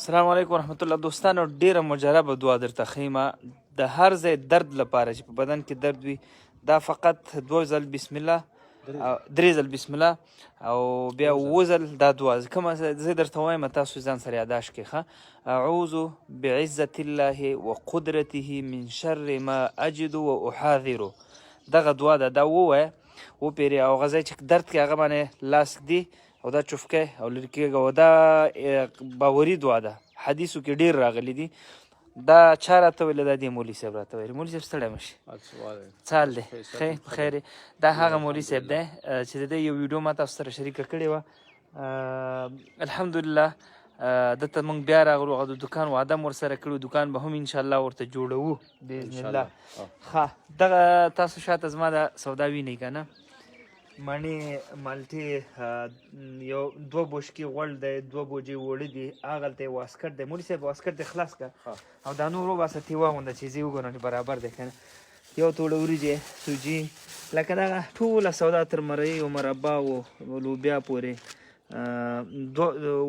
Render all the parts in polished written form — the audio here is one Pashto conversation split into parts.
السلام علیکم ورحمت الله. دوستانو ډیره مجربه دعا درته ښیمه د هر ځای درد لپاره چې په بدن کې درد وي دا فقط 2 ځل بسم الله او 3 ځل بسم الله او بیا 9 ځل دا دعا کومه زه درته وایم تاسو ځان سره یاداشت کړئ ښه. اعوذ بعزة الله وقدرته من شر ما اجد واحاذر. دغه دعا ده دا ووایه وپیرې او هغه ځای چې درد کې هغه باندې لاس ږدي او دا چوفکه او لرې کېږه او دا باوري دعا ده حدیثو کې ډېر راغلی دي. دا چا راته ویله دا دې مولوي صاحب راته ویل. مولوي صاحب ستړی مه شي څه حال دی ښه په خیر یې. دا هغه مولوي صاحب دی چې د ده یو ویډیو ما تاسو سره شریکه کړې وه. الحمدلله دلته موږ بیا راغلو هغه د دکان وعده مو ورسره کړو دکان به هم انشاءالله ورته جوړوو باذن الله. ښه دغه تاسو شاته زما د سودا وینئ که نه مڼې مالټې یو 2 بوشکې غوړ دی 2 بوجې اوړه دي هغلته یې واسکټ دی. مولوي صاحب واسکټ دی خلاص کړه او دا نور وباسه تیوا غونده چیزې وګورم چې برابر دی که نه. یو توړه وریجې سوجي لکه دغه ټوله سودا تر مرۍ او مربا و لوبیا پورې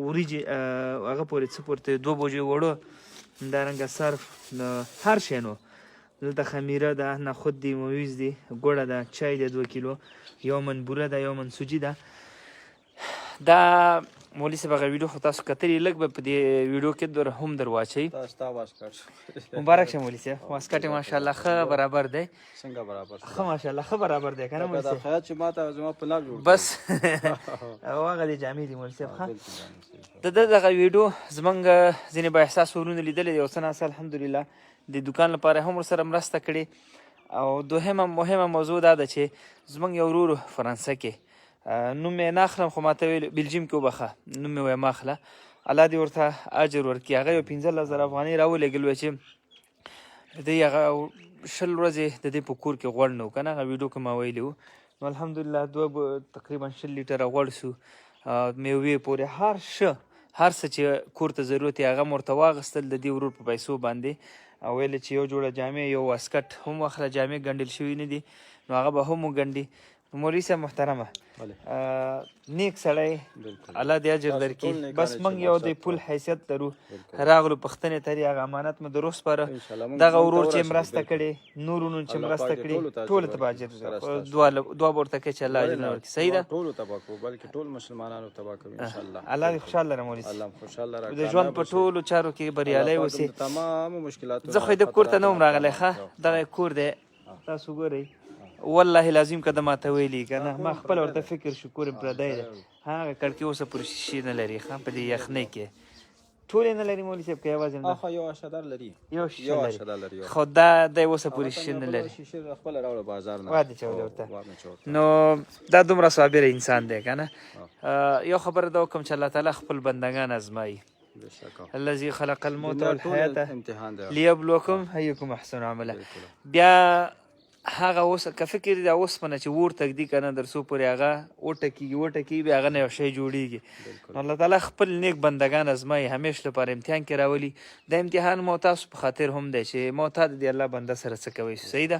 وریجې هغه پورې څه پورته 2 بوجې اوړه همدارنګه صرف هر شی نو دلته خمیره ده نخود دی مویز دی ګوړه ده چای دی 2 کیلو یو من بوره ده یو من سوجي ده. دا مولوي صاحب هغه ویډیو خو تاسو کتلي لږ به په دې ویډیو کې هم در واچوي. مبارک شه مولوي صاحب واسکټ یې ماشاءالله ښه برابر دی څنګه برابر ښه ماشاءالله ښه برابر دی که نه مولوي صاحب خیاط چې ما ته زما په لاب جوړ بس او هغه دې جامې دي مولوي صاحب ښه. د ده دغه ویډیو زموږ ځینې با احساس ورونه لیدلی دی او څه ناڅه الحمدلله د دکان لپاره هم ورسره مرسته کړې. او دوهمه مهمه موضوع دا ده چې زموږ یو ورور فرانسه کې نوم یې نه اخلم خو ماته ویل بلجیم کې وبخه نوم یې وایم اخله الله دې ورته اجر ورکړي. هغه یو 15,000 افغانۍ راولېږل وی چې دوی هغه 20 ورځې د دې په کور کې غوړ نه و که نه هغه ویډیو کې ما ویلي وو. نو الحمدلله تقریبا 20 لیټره غوړ سو میوې پورې هر څه چې کور ته ضرورت یې هغه م ورته واخیستل د دې ورور په پیسو باندې او ویل چې یو جوړه جامې یو واسکټ هم واخله جامې ګنډل شوي نه دي نو هغه به هم وګنډي. مولوي صاحب محترمه نیک سړی الله دې اجر درکړي. بس موږ یو د پول حیثیت لرو راغلو پښتنې ترې هغه امانت مو د روس پاره دغه ورور چې مرسته کړې نورونو چې مرسته کړې ټولو ته به اجر دعا به ورته کوي چې الله اجر ورکړي. صحیح ده ټولو تباه کوو بلکې ټول مسلمانانو تباه کوي انشاءالله. الله دې خوشحاله لره مولوي الله خوشحاله د ژوند په ټولو چارو کې بریالی اوسې. تمام مشکلات زه خو د کور ته نه وم راغلی ښه دغه کور دی تاسو ګورئ والله لازم که د ماته ویلي که نه ما خپل ورته فکر شو کور پردی دی هغه کړکۍ اوسه پورې شیشې نه لري ښه په دې یخنۍ کې ټولې نه لري مولوي صاحب که یوازې یو اشدار لري یو شیشه لري خو دا دی اوسه پورې شیشې نه لري خپل راوړه بازار نه واده چولې ورته. نو دا دومره صابر انسان دی که نه. یو خبره دا وکړم چې الله تعالی خپل بندګان ازمایي الذي خلق الموت والحیات لیبلوکم ایکم احسن عملا. بیا هغه اوس که فکر دی اوسپنه چې اور تږدي که نه در څو پورې هغه وټکېږي بیا هغه نه یو شی جوړېږي. نو الله تعالی خپل نیک بندګان ازمایي همیش لپاره امتحان کې راولي. د امتحان مو تاسو په خاطر هم دی چې معتاد دی الله بنده سره څه کوي. صحیح ده.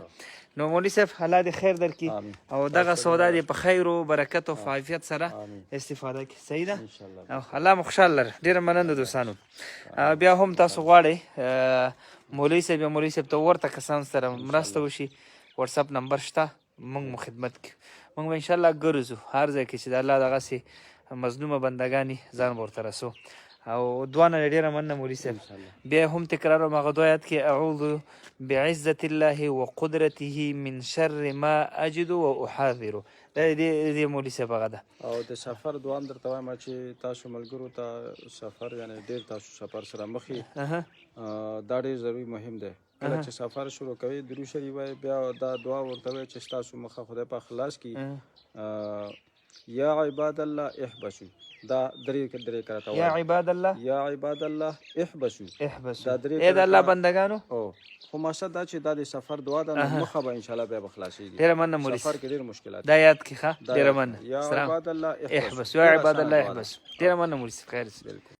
نو مولوي صاحب الله دې خیر درکړي او دغه سودا دې په خیر و برکت او عافیت سره استفاده کړي. صحیح ده او الله مو خوشحال لره. ډېره مننه دوستانو. بیا هم تاسو غواړئ مولوي صاحب یا مولوي صاحب ته ورته کسان سره مرسته وشي واتساپ نمبر شته موږ مو خدمت کوو. موږ به انشاءالله ګرځو هر ځای کې چې د الله دغسې مظلومه بندګانې ځان به ورته رسو. او دعا نه ډېره مننه مولوي صاحب. بیا هم تکراروم هغه دعا یاد کړئ اعوذ بعزة الله وقدرته من شر ما اجد واحاذر. دا دې مولوي صاحب هغه ده. او د سفر دعا هم درته وایم چې تاسو ملګرو ته سفر یعنې ډېر تاسو سفر سره مخ یې دا ډېر ضروري مهم دی. کله چې سفر شروع کوي درود شریف وایي بیا دا دعا ورته وایي چې ستاسو مخه خدای پاک خلاص کړي. یا عباد الله احبسوا دا درې کرته یا عباد الله احبسوا دا درې اې د الله بندګانو خو مقصد دا چې دا د سفر دعا ده نو مخه به انشاءالله بیا به خلاصېږي. ډېره مننه مولوي سفر کې ډېر مشکلات دا یاد کړئ ښه. ډېره مننه. یا عباد الله احبسوا یا عباد الله احبسوا. ډېره مننه مولوي صاحب خیر.